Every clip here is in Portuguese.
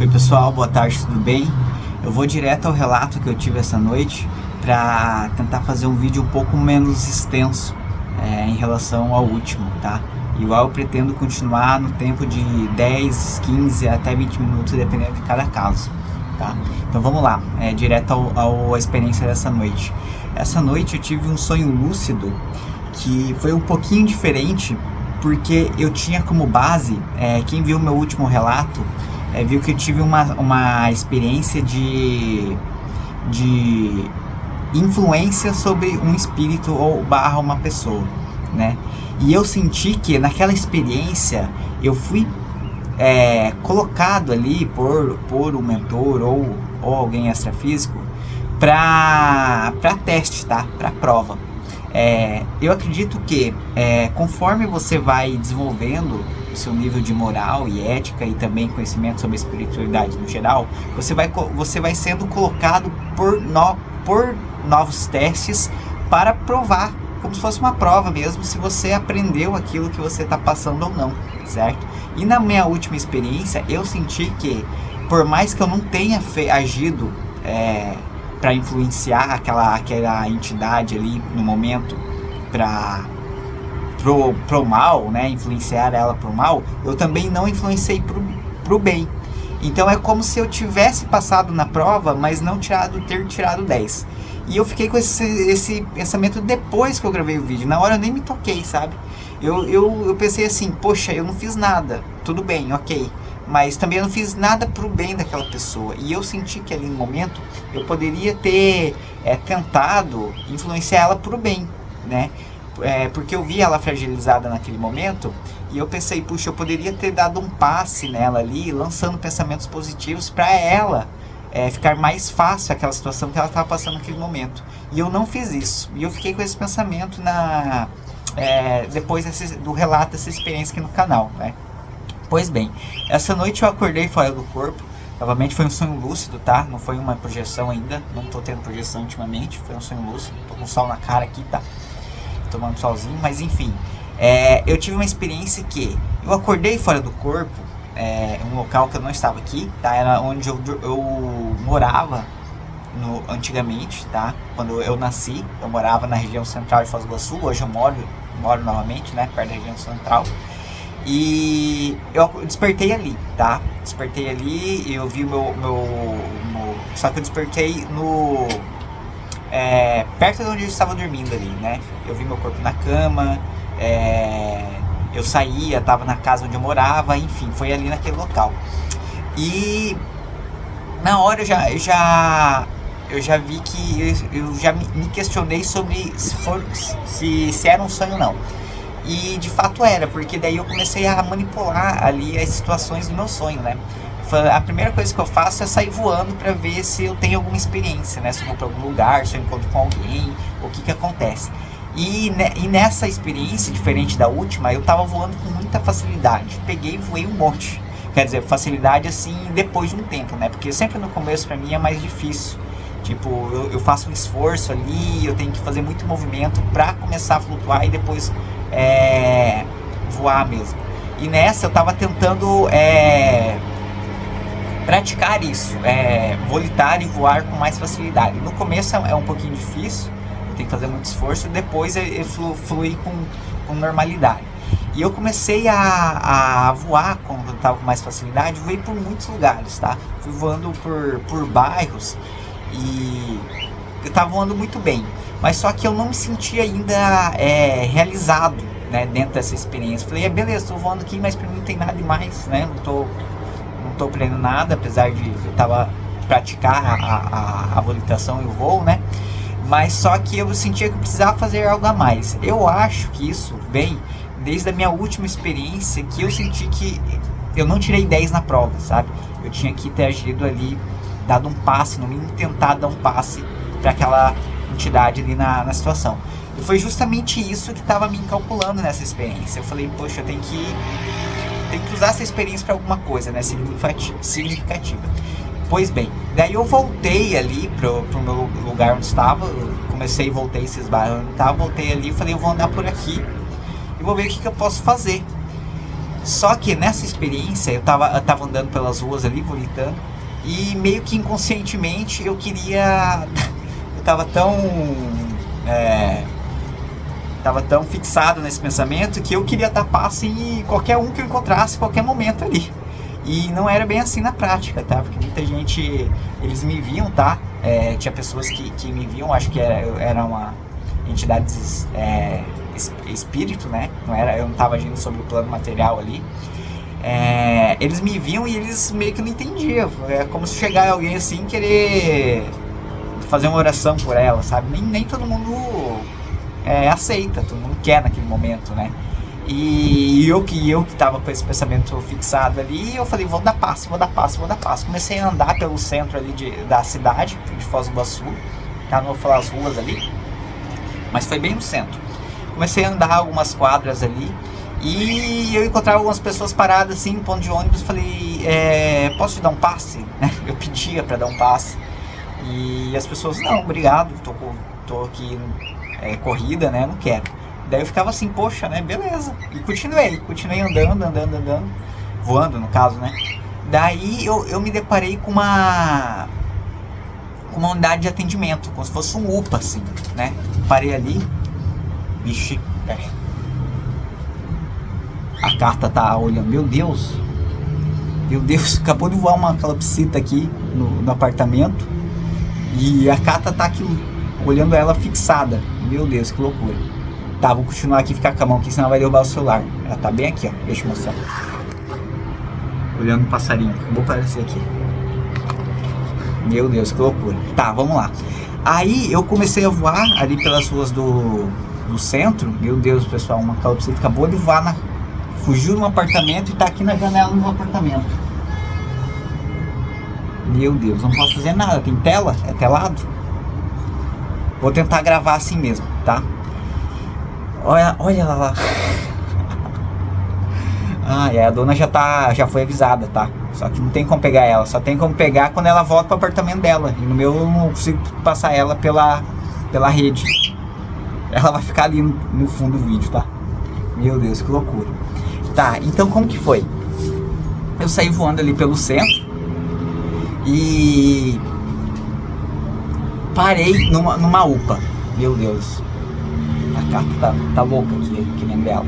Oi pessoal, boa tarde, tudo bem? Eu vou direto ao relato que eu tive essa noite para tentar fazer um vídeo um pouco menos extenso em relação ao último, tá? Igual eu pretendo continuar no tempo de 10, 15 até 20 minutos, dependendo de cada caso, tá? Então vamos lá, direto à experiência dessa noite. Essa noite eu tive um sonho lúcido que foi um pouquinho diferente, porque eu tinha como base, quem viu meu último relato, viu que eu tive uma experiência de influência sobre um espírito ou barra uma pessoa, né? E eu senti que naquela experiência eu fui colocado ali por um mentor ou alguém extrafísico para teste, tá? Para prova. Eu acredito que conforme você vai desenvolvendo o seu nível de moral e ética e também conhecimento sobre a espiritualidade no geral, você vai sendo colocado por novos testes para provar, como se fosse uma prova mesmo, se você aprendeu aquilo que você está passando ou não, certo? E na minha última experiência, eu senti que, por mais que eu não tenha agido para influenciar aquela entidade ali no momento pro mal, né, influenciar ela pro mal, eu também não influenciei pro bem. Então é como se eu tivesse passado na prova, mas não ter tirado 10. E eu fiquei com esse pensamento depois que eu gravei o vídeo. Na hora eu nem me toquei, sabe? Eu pensei assim, poxa, eu não fiz nada, tudo bem, ok, mas também eu não fiz nada pro bem daquela pessoa. E eu senti que ali no momento eu poderia ter tentado influenciar ela pro bem, né? Porque eu vi ela fragilizada naquele momento e eu pensei, puxa, eu poderia ter dado um passe nela ali, lançando pensamentos positivos para ela ficar mais fácil aquela situação que ela estava passando naquele momento. E eu não fiz isso. E eu fiquei com esse pensamento depois do relato dessa experiência aqui no canal, né? Pois bem, essa noite eu acordei fora do corpo. Novamente foi um sonho lúcido, tá? Não foi uma projeção ainda. Não tô tendo projeção ultimamente. Foi um sonho lúcido. Tô com sol na cara aqui, tá? Tomando solzinho, mas enfim, eu tive uma experiência que eu acordei fora do corpo, um local que eu não estava aqui, tá? Era onde eu morava antigamente, tá? Quando eu nasci, eu morava na região central de Foz do Iguaçu. Hoje eu moro novamente, né? Perto da região central. E eu despertei ali, tá? Despertei ali e eu vi só que eu despertei perto de onde eu estava dormindo ali, né? Eu vi meu corpo na cama, eu saía, estava na casa onde eu morava, enfim, foi ali naquele local. E na hora eu já vi que eu já me questionei sobre se era um sonho ou não. E de fato era, porque daí eu comecei a manipular ali as situações do meu sonho, né? A primeira coisa que eu faço é sair voando para ver se eu tenho alguma experiência, né? Se eu vou para algum lugar, se eu encontro com alguém, o que acontece. E nessa experiência, diferente da última, eu tava voando com muita facilidade. Peguei e voei um monte. Quer dizer, facilidade assim, depois de um tempo, né? Porque sempre no começo para mim é mais difícil. Tipo, eu faço um esforço ali, eu tenho que fazer muito movimento para começar a flutuar e depois voar mesmo. E nessa eu tava tentando praticar isso, volitar e voar com mais facilidade. No começo é um pouquinho difícil, tem que fazer muito esforço, depois eu flui com normalidade. E eu comecei a voar quando eu estava com mais facilidade, voei por muitos lugares, tá? Fui voando por bairros e eu estava voando muito bem, mas só que eu não me sentia ainda realizado, né, dentro dessa experiência. Falei, beleza, estou voando aqui, mas para mim não tem nada demais, né? Não tô aprendendo nada, apesar de eu tava praticar a volitação e o voo, né? Mas só que eu sentia que eu precisava fazer algo a mais. Eu acho que isso vem desde a minha última experiência, que eu senti que eu não tirei 10 na prova, sabe? Eu tinha que ter agido ali, dado um passe, no mínimo tentar dar um passe para aquela entidade ali na situação. E foi justamente isso que estava me calculando nessa experiência. Eu falei, poxa, eu tenho que usar essa experiência para alguma coisa, né, significativa. Pois bem, daí eu voltei ali pro meu lugar onde estava, comecei e voltei esses bairros onde estava, voltei ali e falei, eu vou andar por aqui e vou ver o que eu posso fazer. Só que nessa experiência eu tava andando pelas ruas ali, vomitando, e meio que inconscientemente eu queria... eu tava tão fixado nesse pensamento que eu queria dar passe em qualquer um que eu encontrasse, qualquer momento ali. E não era bem assim na prática, tá? Porque muita gente, eles me viam, tá? Tinha pessoas que me viam, acho que era uma entidade espírito, né? Eu não tava agindo sobre o plano material ali. Eles me viam e eles meio que não entendiam. É como se chegar alguém assim querer fazer uma oração por ela, sabe? Nem todo mundo aceita, todo mundo quer naquele momento, né? E eu que tava com esse pensamento fixado ali, eu falei, vou dar passo. Comecei a andar pelo centro ali da cidade, de Foz do Iguaçu, tá? Não vou falar as ruas ali, mas foi bem no centro. Comecei a andar algumas quadras ali, e eu encontrava algumas pessoas paradas assim, em ponto de ônibus. Falei, posso te dar um passe? Eu pedia pra dar um passe, e as pessoas, não, obrigado, tô aqui corrida, né, não quero. Daí eu ficava assim, poxa, né, beleza. E continuei andando, voando no caso, né. Daí eu me deparei com uma unidade de atendimento, como se fosse um UPA, assim, né. Parei ali, vixe, a carta tá olhando, meu Deus, acabou de voar uma calopsita aqui no apartamento, e a carta tá aqui olhando ela fixada, meu Deus, que loucura. Tá, vou continuar aqui, ficar com a mão aqui, senão vai derrubar o celular. Ela tá bem aqui, ó, deixa eu mostrar. Olhando o passarinho, vou aparecer aqui. Meu Deus, que loucura. Tá, vamos lá. Aí eu comecei a voar ali pelas ruas do centro. Meu Deus, pessoal, uma calopsita acabou de voar, fugiu de um apartamento e tá aqui na janela do apartamento. Meu Deus, não posso fazer nada, tem tela? É telado? Vou tentar gravar assim mesmo, tá? Olha lá. A dona já foi avisada, tá? Só que não tem como pegar ela, só tem como pegar quando ela volta pro apartamento dela. E no meu eu não consigo passar ela pela rede. Ela vai ficar ali no fundo do vídeo, tá? Meu Deus, que loucura. Tá, então como que foi? Eu saí voando ali pelo centro e parei numa UPA. Meu Deus, a carta tá louca aqui, que nem dela.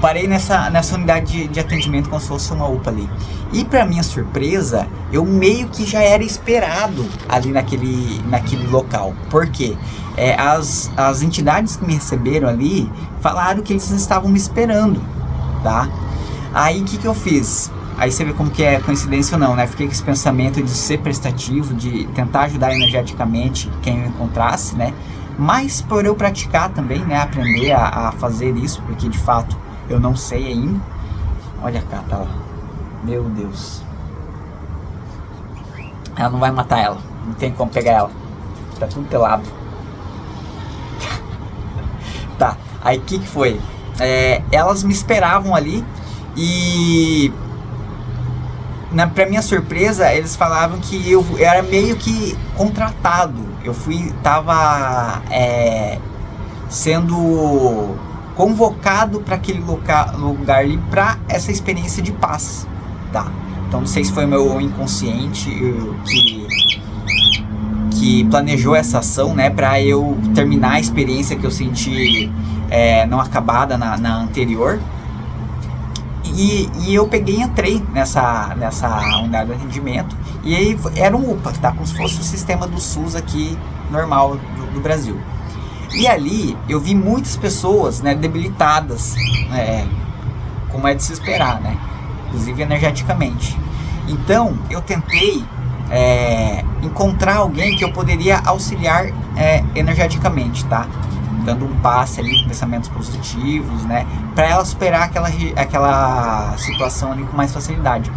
Parei nessa unidade de atendimento como se fosse uma UPA ali. E pra minha surpresa, eu meio que já era esperado ali naquele local. Por quê? As entidades que me receberam ali falaram que eles estavam me esperando, tá? Aí o que eu fiz? Aí você vê como que é coincidência ou não, né? Fiquei com esse pensamento de ser prestativo, de tentar ajudar energeticamente quem eu encontrasse, né? Mas por eu praticar também, né? Aprender a fazer isso, porque de fato eu não sei ainda. Olha cá, tá lá. Meu Deus. Ela não vai matar ela. Não tem como pegar ela. Tá tudo pelado. Tá. Aí o que foi? Elas me esperavam ali. E pra minha surpresa, eles falavam que eu era meio que contratado. Tava sendo convocado para aquele lugar ali para essa experiência de paz, tá? Então não sei se foi o meu inconsciente que planejou essa ação, né, para eu terminar a experiência que eu senti não acabada na anterior. E eu peguei e entrei nessa unidade de atendimento. E aí era um UPA, tá? Como se fosse o sistema do SUS aqui, normal do Brasil. E ali eu vi muitas pessoas, né, debilitadas, como é de se esperar, né? Inclusive energeticamente. Então eu tentei encontrar alguém que eu poderia auxiliar energeticamente, tá? Dando um passe ali com pensamentos positivos, né, para ela superar aquela situação ali com mais facilidade.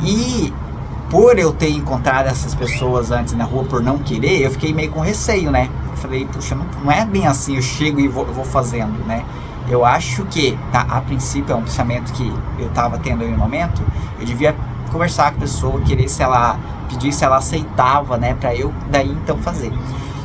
E por eu ter encontrado essas pessoas antes na rua por não querer, eu fiquei meio com receio, né? Eu falei, puxa, não é bem assim, eu chego e vou fazendo, né? Eu acho que, tá, a princípio é um pensamento que eu tava tendo aí no momento, eu devia conversar com a pessoa, pedir se ela aceitava, né, para eu daí então fazer.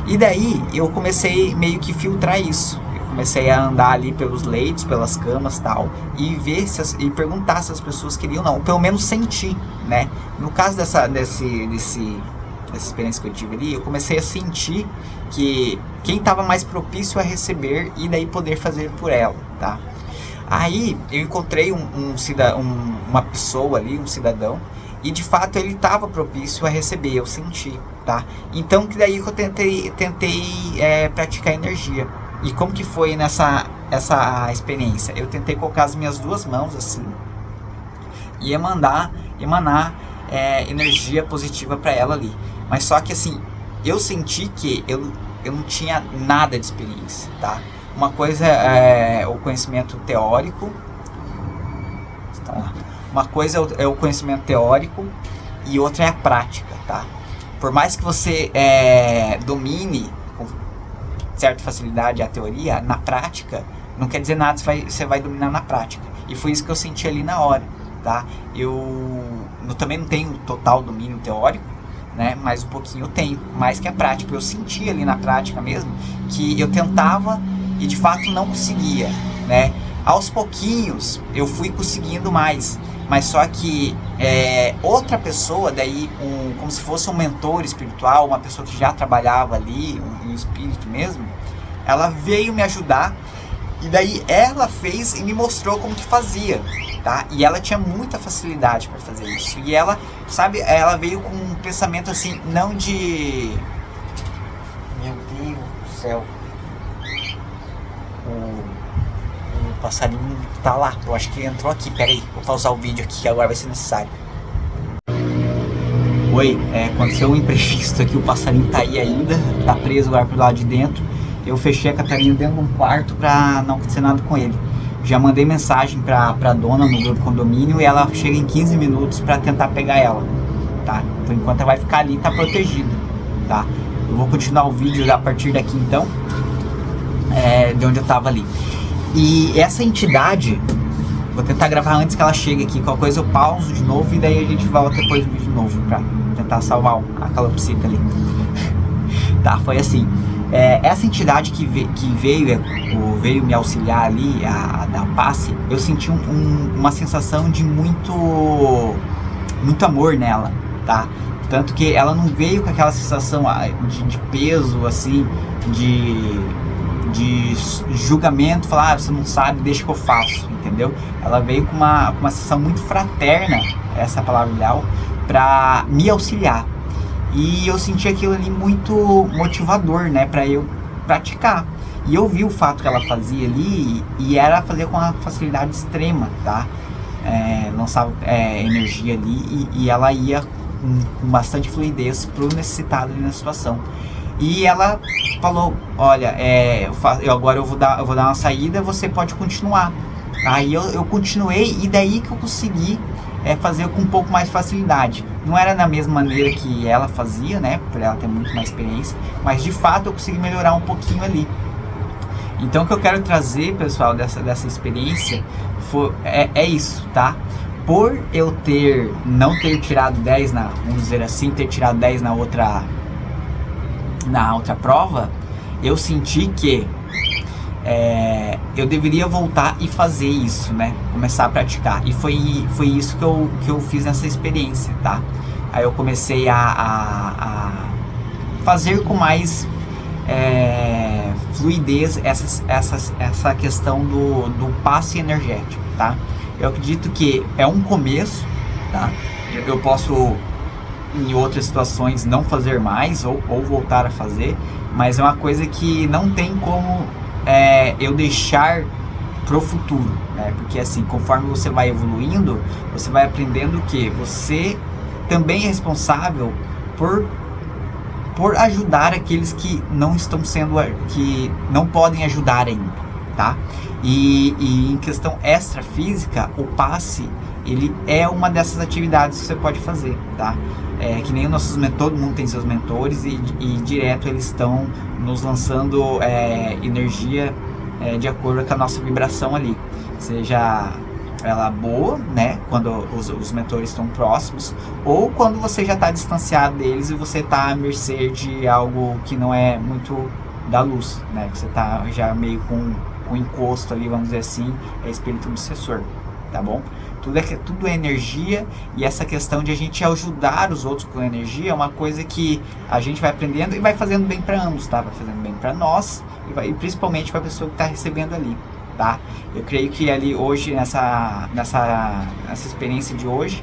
E daí eu comecei meio que filtrar isso. Eu Comecei a andar ali pelos leitos, pelas camas, tal, e ver e perguntar se as pessoas queriam ou não, ou pelo menos sentir, né? No caso dessa experiência que eu tive ali, eu comecei a sentir que quem estava mais propício a receber e daí poder fazer por ela, tá? Aí eu encontrei uma pessoa ali, um cidadão, e de fato ele estava propício a receber, eu senti, tá? Então que daí que eu tentei praticar energia. E como que foi essa experiência? Eu tentei colocar as minhas duas mãos assim e emanar energia positiva para ela ali. Mas só que assim, eu senti que eu não tinha nada de experiência, tá? Uma coisa é o conhecimento teórico, uma coisa é o conhecimento teórico e outra é a prática, tá? Por mais que você domine com certa facilidade a teoria, na prática não quer dizer nada, você vai dominar na prática. E foi isso que eu senti ali na hora, tá? Eu também não tenho total domínio teórico, né? Mas um pouquinho eu tenho, mais que a prática. Eu senti ali na prática mesmo que eu tentava e de fato não conseguia, né? Aos pouquinhos eu fui conseguindo mais, mas só que outra pessoa, daí como se fosse um mentor espiritual, uma pessoa que já trabalhava ali, um espírito mesmo, ela veio me ajudar e daí ela fez e me mostrou como que fazia, tá? E ela tinha muita facilidade para fazer isso. E ela, sabe, ela veio com um pensamento assim, não de... Meu Deus do céu. O passarinho tá lá. Eu acho que entrou aqui. Pera aí, vou pausar o vídeo aqui que agora vai ser necessário. Oi, aconteceu um imprevisto aqui. O passarinho tá aí ainda. Tá preso lá pro lado de dentro. Eu fechei a Catarina dentro de um quarto pra não acontecer nada com ele. Já mandei mensagem pra dona no grupo condomínio e ela chega em 15 minutos pra tentar pegar ela, tá? Por enquanto ela vai ficar ali, tá protegida, tá? Eu vou continuar o vídeo a partir daqui então, de onde eu tava ali. E essa entidade, vou tentar gravar antes que ela chegue aqui, qualquer coisa eu pauso de novo e daí a gente volta depois do vídeo de novo pra tentar salvar a calopsita ali. Tá, foi assim. Essa entidade que veio me auxiliar ali, a dar passe, eu senti uma sensação de muito amor nela, tá? Tanto que ela não veio com aquela sensação de peso, assim, de julgamento, falar, você não sabe, deixa que eu faço, entendeu? Ela veio com uma sensação muito fraterna, essa palavra ideal, pra me auxiliar. E eu senti aquilo ali muito motivador, né, para eu praticar. E eu vi o fato que ela fazia ali e era fazer com uma facilidade extrema, tá? Lançava energia ali e ela ia com bastante fluidez pro necessitado ali na situação. E ela falou, olha, agora eu vou dar uma saída, você pode continuar. Aí eu continuei e daí que eu consegui fazer com um pouco mais de facilidade. Não era da mesma maneira que ela fazia, né, por ela ter muito mais experiência, mas de fato eu consegui melhorar um pouquinho ali. Então o que eu quero trazer, pessoal, dessa experiência é isso, tá? Por eu não ter tirado 10 vamos dizer assim, ter tirado 10 na outra prova, eu senti que eu deveria voltar e fazer isso, né? Começar a praticar. E foi isso que eu fiz nessa experiência, tá? Aí eu comecei a fazer com mais fluidez essa questão do passe energético, tá? Eu acredito que é um começo, tá? Eu posso, em outras situações, não fazer mais ou voltar a fazer, mas é uma coisa que não tem como eu deixar pro futuro, né? Porque assim, conforme você vai evoluindo, você vai aprendendo que você também é responsável por ajudar aqueles que não estão que não podem ajudar ainda, tá? E em questão extrafísica, o passe, ele é uma dessas atividades que você pode fazer, tá? Que nem todo mundo tem seus mentores e direto eles estão nos lançando energia de acordo com a nossa vibração ali, seja ela boa, né, quando os mentores estão próximos, ou quando você já está distanciado deles e você está à mercê de algo que não é muito da luz, né? Que você tá já meio com encosto ali, vamos dizer assim, é espírito obsessor, tá bom? Tudo é energia, e essa questão de a gente ajudar os outros com energia é uma coisa que a gente vai aprendendo e vai fazendo bem para ambos, tá? Vai fazendo bem para nós e principalmente para a pessoa que está recebendo ali, tá? Eu creio que ali hoje, nessa experiência de hoje,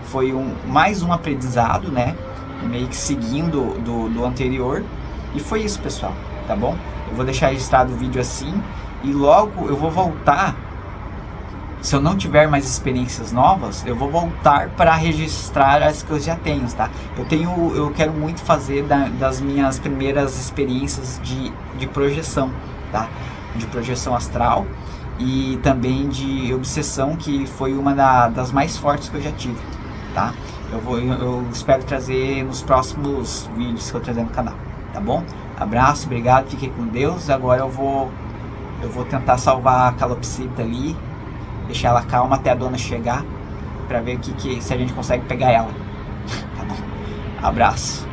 foi mais um aprendizado, né? Meio que seguindo do anterior, e foi isso, pessoal, tá bom? Eu vou deixar registrado o vídeo assim, e logo eu vou voltar. Se eu não tiver mais experiências novas, eu vou voltar para registrar as que eu já tenho, tá? Eu quero muito fazer das minhas primeiras experiências de projeção, tá? De projeção astral e também de obsessão, que foi uma das mais fortes que eu já tive, tá? Eu espero trazer nos próximos vídeos que eu trazer no canal, tá bom? Abraço, obrigado, fiquem com Deus. Agora eu vou tentar salvar a calopsita ali, deixar ela calma até a dona chegar, para ver se a gente consegue pegar ela. Tá bom? Abraço.